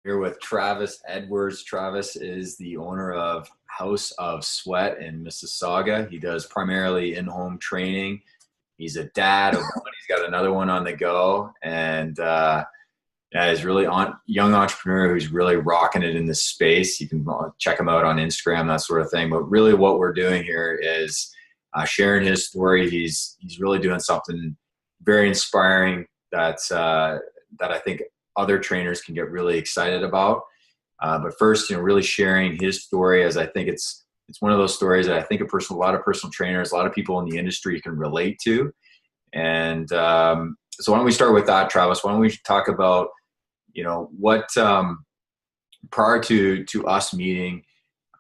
Here with Travis Edwards. Travis is the owner of House of Sweat in Mississauga. He does primarily in-home training. He's a dad of one. He's got another one on the go, and yeah, he's really young entrepreneur who's really rocking it in this space. You can check him out on Instagram, that sort of thing. But really, what we're doing here is sharing his story. He's really doing something very inspiring that I think other trainers can get really excited about. But first, really sharing his story, as I think it's one of those stories that I think a lot of personal trainers, a lot of people in the industry can relate to. And so why don't we start with that, Travis? Why don't we talk about, what prior to us meeting,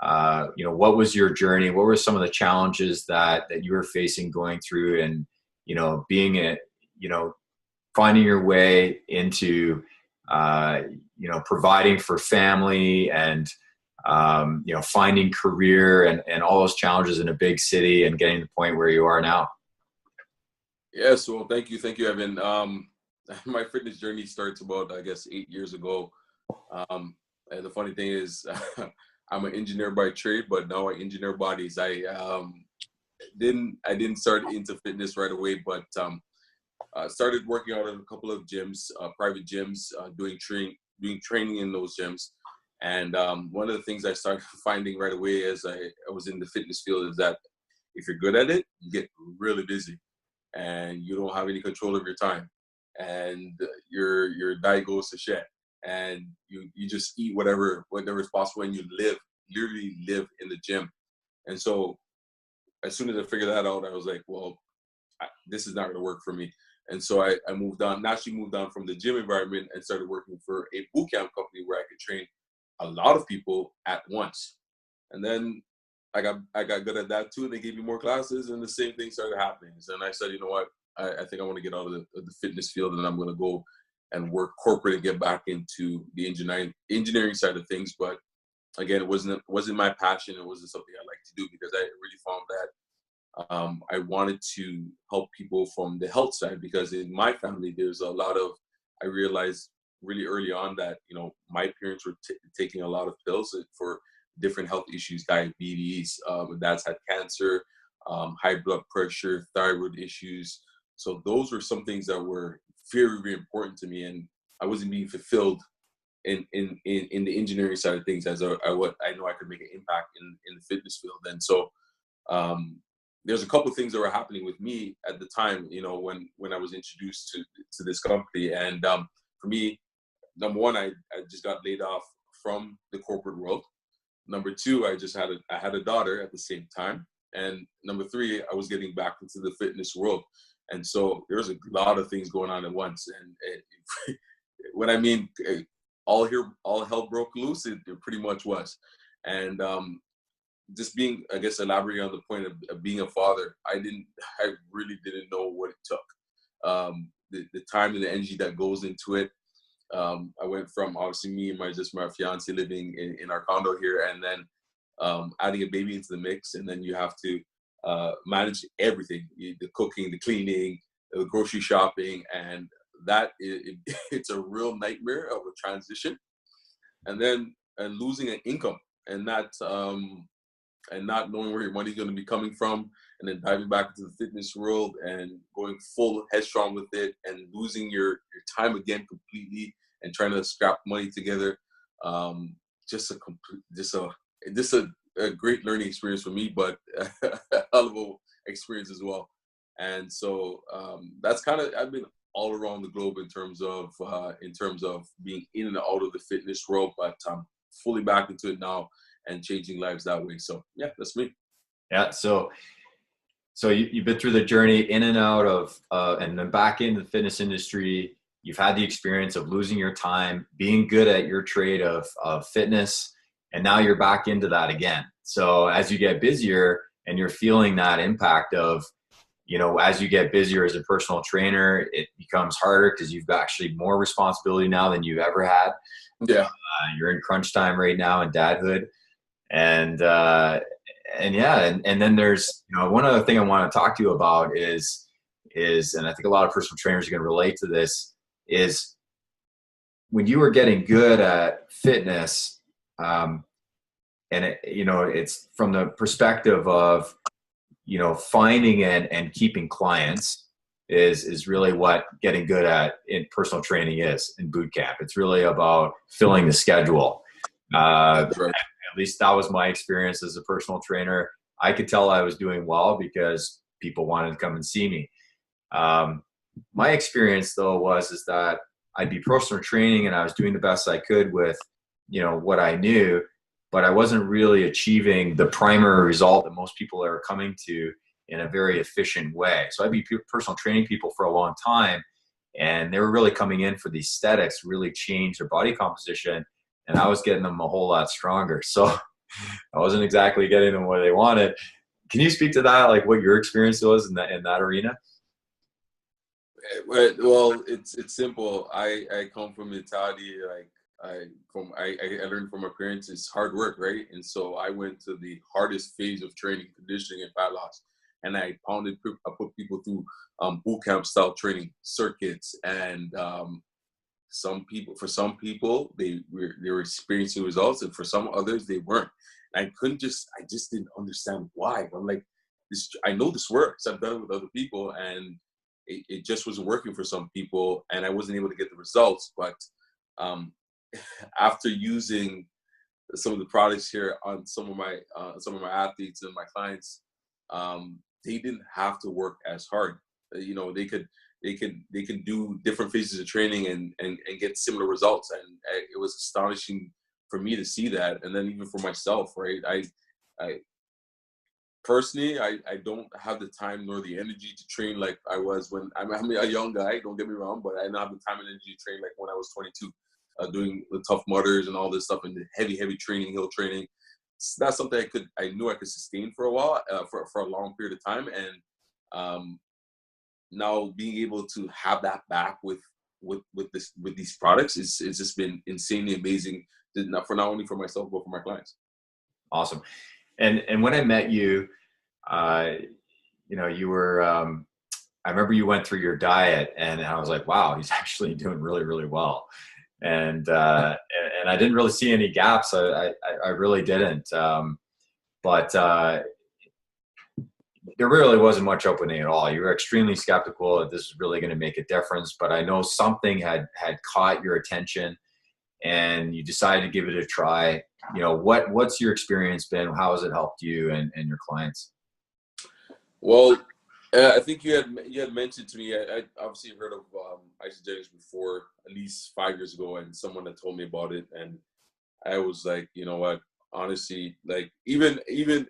what was your journey? What were some of the challenges that you were facing going through, and finding your way into providing for family and finding career and all those challenges in a big city and getting to the point where you are now? Yes, well, thank you, Evan. My fitness journey starts about, I guess, 8 years ago. And the funny thing is, I'm an engineer by trade, but now I engineer bodies. I didn't start into fitness right away, but started working out in a couple of gyms, private gyms, doing training in those gyms. And one of the things I started finding right away as I was in the fitness field is that if you're good at it, you get really busy, and you don't have any control of your time, and your diet goes to shit, and you just eat whatever is possible, and you literally live in the gym. And so as soon as I figured that out, I was like, well, this is not going to work for me. And so I moved on from the gym environment and started working for a boot camp company where I could train a lot of people at once. And then I got good at that too. And they gave me more classes, and the same thing started happening. And I said, you know what? I think I want to get out of the fitness field, and I'm going to go and work corporate and get back into the engineering side of things. But again, it wasn't my passion. It wasn't something I like to do, because I really found that I wanted to help people from the health side, because in my family, there's a lot of, I realized really early on that, my parents were taking a lot of pills for different health issues, diabetes, my dad's had cancer, high blood pressure, thyroid issues. So those were some things that were very, very important to me. And I wasn't being fulfilled in the engineering side of things as what I know I could make an impact in the fitness field. And so, there's a couple of things that were happening with me at the time, when I was introduced to this company. And for me, number one, I just got laid off from the corporate world. Number two, I had a daughter at the same time. And number three, I was getting back into the fitness world. And so there was a lot of things going on at once. And when I mean all hell broke loose, it pretty much was. And just being, I guess, elaborating on the point of being a father, I really didn't know what it took. The time and the energy that goes into it. I went from, obviously, me and my fiance living in our condo here, and then adding a baby into the mix, and then you have to manage everything, the cooking, the cleaning, the grocery shopping, and that it's a real nightmare of a transition. And then losing an income, and that and not knowing where your money's going to be coming from, and then diving back into the fitness world and going full headstrong with it, and losing your time again completely, and trying to scrap money together. Just a great learning experience for me, but a hell of a experience as well. And so that's kind of, I've been all around the globe in terms of being in and out of the fitness world, but I'm fully back into it now and changing lives that way. So yeah, that's me. Yeah. So you've been through the journey in and out of, and then back into the fitness industry. You've had the experience of losing your time, being good at your trade of fitness, and now you're back into that again. So as you get busier and you're feeling that impact of, as you get busier as a personal trainer, it becomes harder because you've got actually more responsibility now than you've ever had. Yeah. You're in crunch time right now in dadhood. And yeah, and then there's, one other thing I want to talk to you about is, and I think a lot of personal trainers are going to relate to this, is when you were getting good at fitness, and it's from the perspective of, finding and keeping clients is really what getting good at in personal training is in boot camp. It's really about filling the schedule. That's right. At least that was my experience as a personal trainer. I could tell I was doing well because people wanted to come and see me. My experience though is that I'd be personal training and I was doing the best I could with, what I knew, but I wasn't really achieving the primary result that most people are coming to in a very efficient way. So I'd be personal training people for a long time, and they were really coming in for the aesthetics, really change their body composition, and I was getting them a whole lot stronger. So I wasn't exactly getting them what they wanted. Can you speak to that, like what your experience was in that arena? Well, it's simple. I come from mentality like I learned from my parents. It's hard work, right? And so I went to the hardest phase of training, conditioning, and fat loss, and I put people through boot camp style training circuits, and for some people they were experiencing results, and for some others they weren't. And I just didn't understand why. I'm like, this, I know this works. I've done it with other people, and it just wasn't working for some people, and I wasn't able to get the results. But um, after using some of the products here on some of my athletes and my clients, they didn't have to work as hard. They can do different phases of training and get similar results, and it was astonishing for me to see that. And then even for myself, right? I personally, I don't have the time nor the energy to train like I was when I'm a young guy. Don't get me wrong, but I don't have the time and energy to train like when I was 22, doing the Tough Mudders and all this stuff and the heavy training, hill training. That's something I knew I could sustain for a while, for a long period of time. And now being able to have that back with these products it's just been insanely amazing, not only for myself but for my clients. Awesome. And when I met you, you were, I remember you went through your diet and I was like, wow, he's actually doing really, really well. And I didn't really see any gaps. I really didn't. But there really wasn't much opening at all. You were extremely skeptical that this is really going to make a difference, but I know something had caught your attention and you decided to give it a try. What's your experience been? How has it helped you and your clients? Well, I think you had mentioned to me. I obviously heard of Isagenix before, at least 5 years ago, and someone had told me about it, and I was like, you know what? Honestly, like even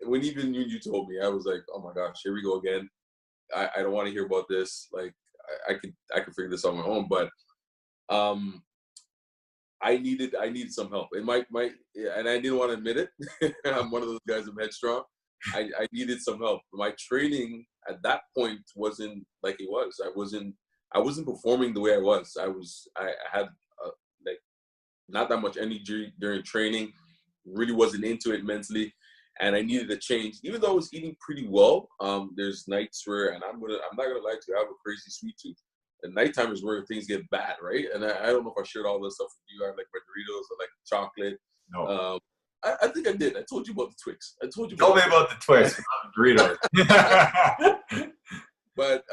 when you told me, I was like, oh my gosh, here we go again. I don't want to hear about this. Like I could figure this out on my own, but I needed some help, and and I didn't want to admit it. I'm one of those guys. I'm headstrong. I needed some help. My training at that point wasn't like it was. I wasn't performing the way I was. I had like not that much energy during training. Really wasn't into it mentally, and I needed a change. Even though I was eating pretty well, there's nights where, and I'm not gonna lie to you, I have a crazy sweet tooth. And nighttime is where things get bad, right? And I don't know if I shared all this stuff with you. I like my Doritos, I like chocolate. No. I think I did. I told you about the Twix. I told you. Tell me about the Twix, Doritos. But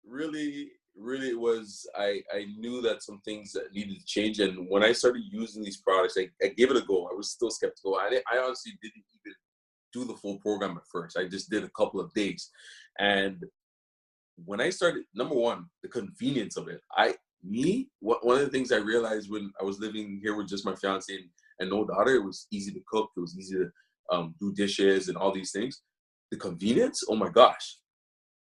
really, it was. I knew that some things that needed to change, and when I started using these products, I gave it a go. I was still skeptical. I honestly didn't even do the full program at first. I just did a couple of days, and when I started, number one, the convenience of it. One of the things I realized when I was living here with just my fiance and no daughter, it was easy to cook. It was easy to do dishes and all these things. The convenience, oh my gosh,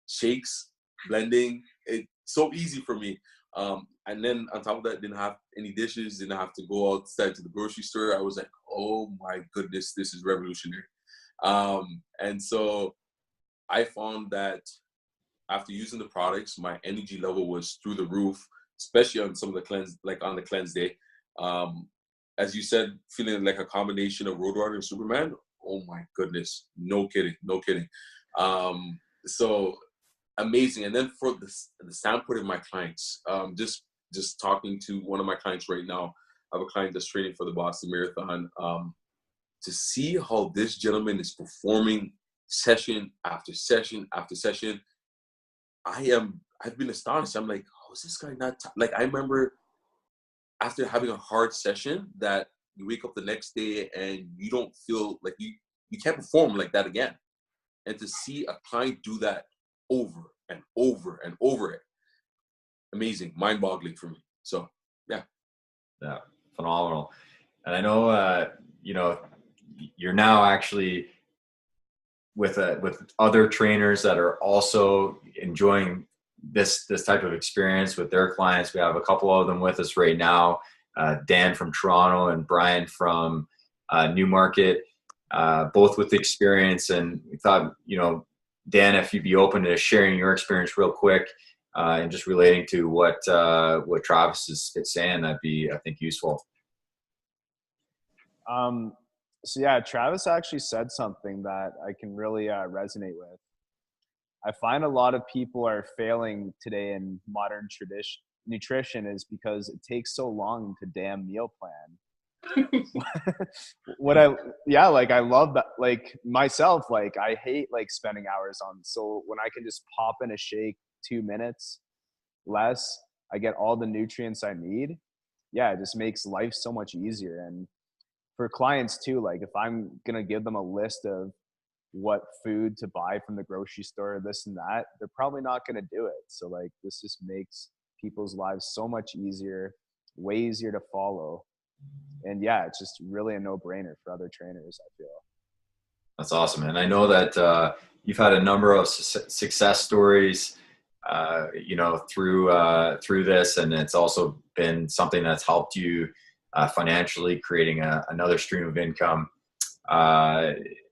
shakes, blending, it's so easy for me. And then on top of that, didn't have any dishes, didn't have to go outside to the grocery store. I was like, oh my goodness, this is revolutionary. And so I found that after using the products, my energy level was through the roof, especially on some of the cleanse, like on the cleanse day. As you said, feeling like a combination of Roadrunner and Superman. Oh my goodness, no kidding. So amazing. And then for the standpoint of my clients, just just talking to one of my clients right now. I have a client that's training for the Boston Marathon. To see how this gentleman is performing session after session after session, I've been astonished. I'm like, how is this guy not like? I remember after having a hard session that you wake up the next day and you don't feel like you can't perform like that again. And to see a client do that over and over and over, amazing, mind-boggling for me. So yeah, phenomenal. And I know you're now actually with other trainers that are also enjoying this type of experience with their clients. We have a couple of them with us right now, Dan from Toronto and Brian from Newmarket, both with experience. And we thought, Dan, if you'd be open to sharing your experience real quick and just relating to what Travis is saying, that'd be, I think, useful. So yeah, Travis actually said something that I can really resonate with. I find a lot of people are failing today in modern nutrition is because it takes so long to damn meal plan. I love that. Like myself, like I hate like spending hours on. So when I can just pop in a shake 2 minutes less, I get all the nutrients I need. Yeah, it just makes life so much easier. And for clients too, like if I'm gonna give them a list of what food to buy from the grocery store, this and that, they're probably not gonna do it. So like this just makes people's lives so much easier, way easier to follow. And yeah, it's just really a no-brainer for other trainers, I feel. That's awesome. And I know that you've had a number of success stories through this, and it's also been something that's helped you financially, creating another stream of income.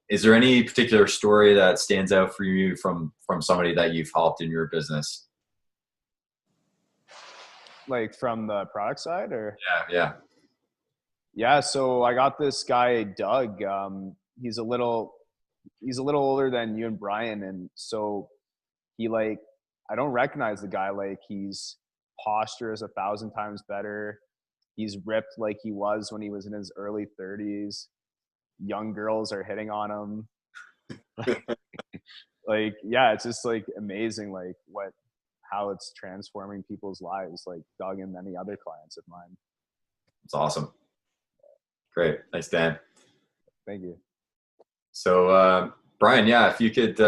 Is there any particular story that stands out for you from somebody that you've helped in your business? Like from the product side, or? Yeah. So I got this guy, Doug. He's a little older than you and Brian, and so I don't recognize the guy. Like his posture is 1,000 times better. He's ripped like he was when he was in his early 30s. Young girls are hitting on him. It's just like amazing, like how it's transforming people's lives, like Doug and many other clients of mine. It's awesome. Great. Thanks, Dan. Thank you. So, Brian, if you could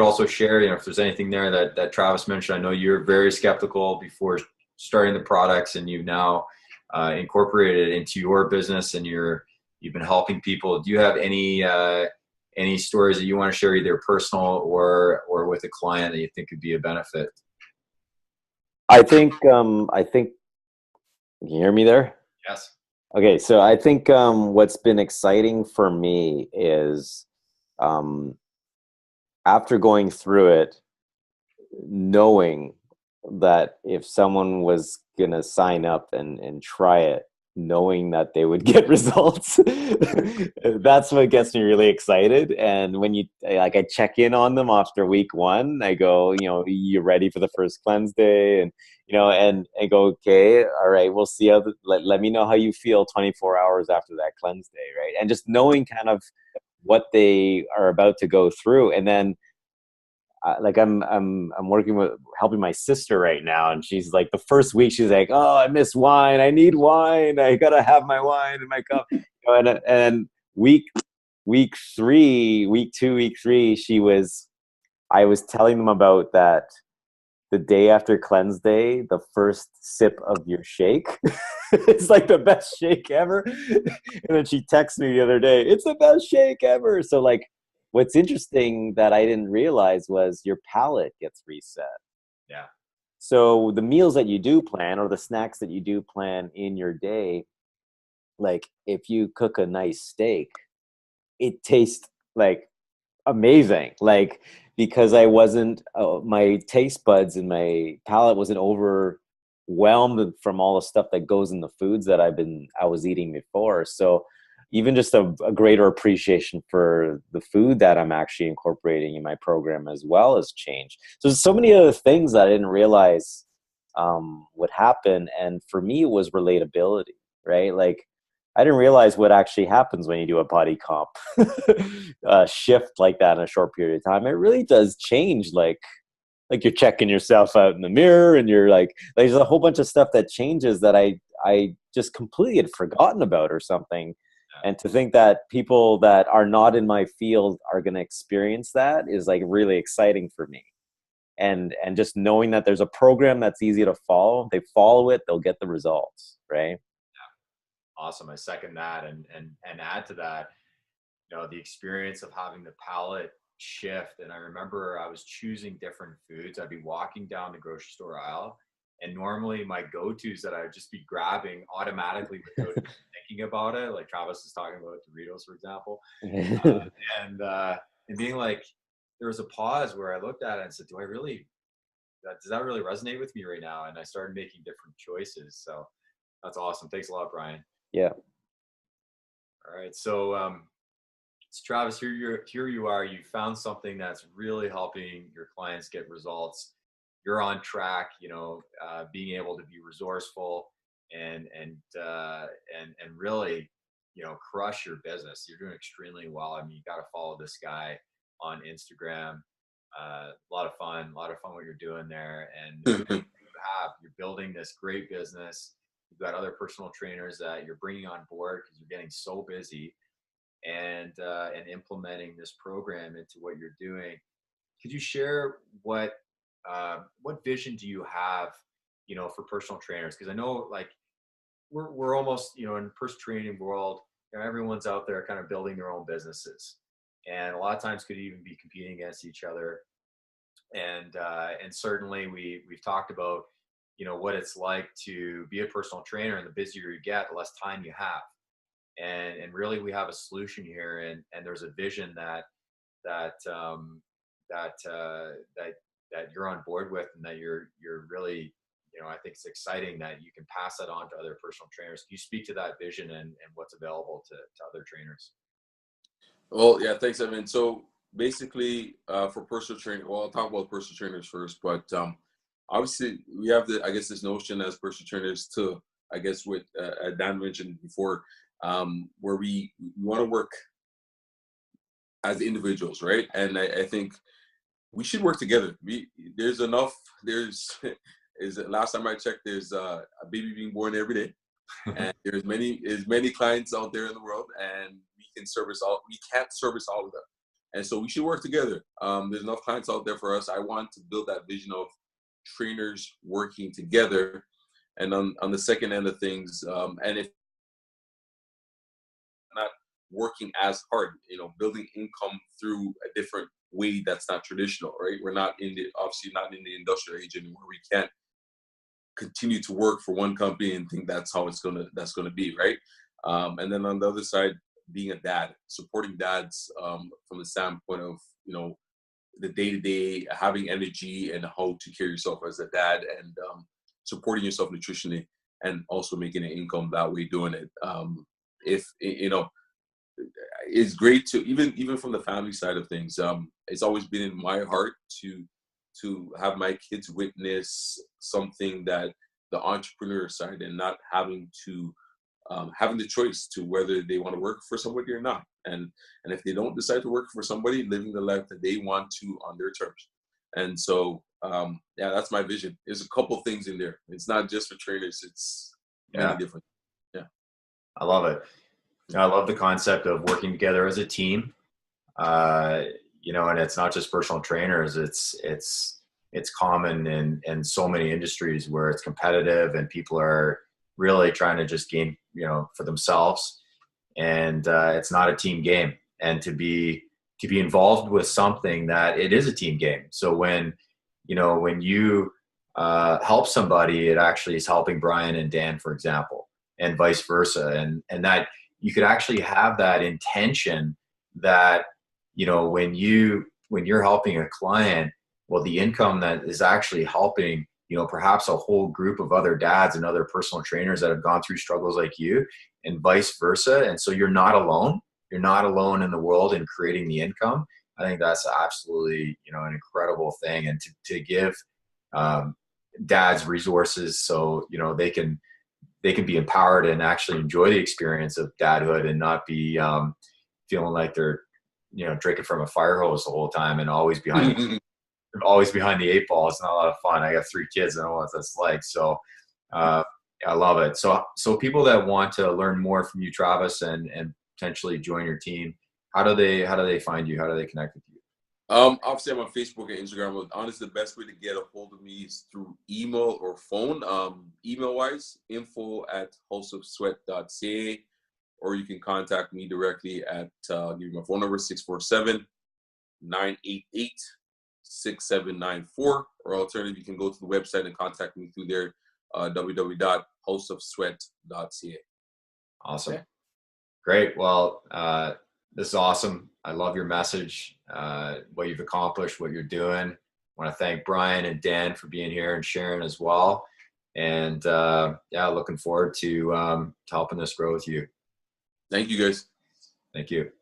also share, if there's anything there that Travis mentioned. I know you're very skeptical before starting the products, and you've now incorporated it into your business, and you've been helping people. Do you have any stories that you want to share, either personal or with a client, that you think could be a benefit? I think can you hear me there? Yes. Okay, so I think what's been exciting for me is after going through it, knowing that if someone was gonna sign up and try it, knowing that they would get results, that's what gets me really excited. And when I check in on them after week 1, I go, you're ready for the first cleanse day, and and go, okay, all right, we'll see how let me know how you feel 24 hours after that cleanse day, right? And just knowing kind of what they are about to go through. And then I'm working with helping my sister right now, and she's like, the first week she's like, oh, I miss wine, I need wine, I gotta have my wine in my cup. And week 2, week 3, I was telling them about that. The day after cleanse day, the first sip of your shake, it's like the best shake ever. And then she texted me the other day, it's the best shake ever. So like, what's interesting that I didn't realize was your palate gets reset. Yeah. So the meals that you do plan, or the snacks that you do plan in your day, like if you cook a nice steak, it tastes like amazing. Like, because I wasn't, my taste buds and my palate wasn't overwhelmed from all the stuff that goes in the foods that I was eating before. So even just a greater appreciation for the food that I'm actually incorporating in my program as well has changed. So there's so many other things that I didn't realize would happen. And for me, it was relatability, right? Like, I didn't realize what actually happens when you do a body comp shift like that in a short period of time. It really does change, like you're checking yourself out in the mirror, and you're like there's a whole bunch of stuff that changes that I just completely had forgotten about or something. And to think that people that are not in my field are going to experience that is like really exciting for me. And just knowing that there's a program that's easy to follow, they follow it, they'll get the results, right? Awesome. I second that, and add to that, you know, the experience of having the palate shift. And I remember I was choosing different foods. I'd be walking down the grocery store aisle, and normally my go-tos that I would just be grabbing automatically without even thinking about it, like Travis is talking about Doritos, for example, and being like, there was a pause where I looked at it and said, does that really resonate with me right now? And I started making different choices. So that's awesome. Thanks a lot, Brian. Yeah. All right. So, Travis, here you are. You found something that's really helping your clients get results. You're on track, you know, being able to be resourceful and really, you know, crush your business. You're doing extremely well. I mean, you got to follow this guy on Instagram. A lot of fun what you're doing there. And you're building this great business. You've got other personal trainers that you're bringing on board because you're getting so busy, and implementing this program into what you're doing. Could you share what vision do you have, you know, for personal trainers? Because I know, like, we're almost, you know, in the personal training world, you know, everyone's out there kind of building their own businesses, and a lot of times could even be competing against each other. And certainly we've talked about, you know, what it's like to be a personal trainer, and the busier you get, the less time you have. And really, we have a solution here, and there's a vision that you're on board with, and that you're really, you know, I think it's exciting that you can pass that on to other personal trainers. Can you speak to that vision and what's available to other trainers? Well, yeah, thanks, Evan. So basically, for personal training, well, I'll talk about personal trainers first, but obviously we have this notion as personal trainers to, I guess what Dan mentioned before, where we want to work as individuals, right? And I think we should work together. Last time I checked, there's a baby being born every day, and there's many clients out there in the world, and we can't service all of them. And so we should work together. There's enough clients out there for us. I want to build that vision of trainers working together. And on the second end of things, and if not working as hard, you know, building income through a different way that's not traditional, right? We're obviously not in the industrial age anymore. We can't continue to work for one company and think that's how that's gonna be, right? And then on the other side, being a dad, supporting dads from the standpoint of, you know, the day-to-day, having energy and how to carry yourself as a dad, and supporting yourself nutritionally, and also making an income that way doing it. If you know, it's great to even from the family side of things. It's always been in my heart to have my kids witness something that the entrepreneur side, and not having the choice to whether they want to work for somebody or not. And if they don't decide to work for somebody, living the life that they want to on their terms. And so, yeah, that's my vision. There's a couple things in there. It's not just for trainers. It's many different. Yeah. I love it. I love the concept of working together as a team. You know, and it's not just personal trainers. It's common in so many industries where it's competitive and people are really trying to just gain, you know, for themselves. And it's not a team game. And to be involved with something that it is a team game. So when you help somebody, it actually is helping Brian and Dan, for example, and vice versa. And that you could actually have that intention that, you know, when you're helping a client, well, the income that is actually helping, you know, perhaps a whole group of other dads and other personal trainers that have gone through struggles like you, and vice versa. And so you're not alone. You're not alone in the world in creating the income. I think that's absolutely, you know, an incredible thing. And to give dads resources, so they can be empowered and actually enjoy the experience of dadhood and not be feeling like they're drinking from a fire hose the whole time and always behind the 8 ball. It's not a lot of fun. I got 3 kids. I know what that's like. So I love it. So people that want to learn more from you, Travis, and potentially join your team, how do they find you? How do they connect with you? Obviously I'm on Facebook and Instagram, but honestly the best way to get a hold of me is through email or phone. Email wise, info@houseofsweat.ca, or you can contact me directly at give you my phone number, 647-988-6794, or alternative, you can go to the website and contact me through there, www.houseofsweat.ca. Awesome. Okay. Great. Well, this is awesome. I love your message, what you've accomplished, what you're doing. I want to thank Brian and Dan for being here and sharing as well. And looking forward to helping this grow with you. Thank you, guys. Thank you.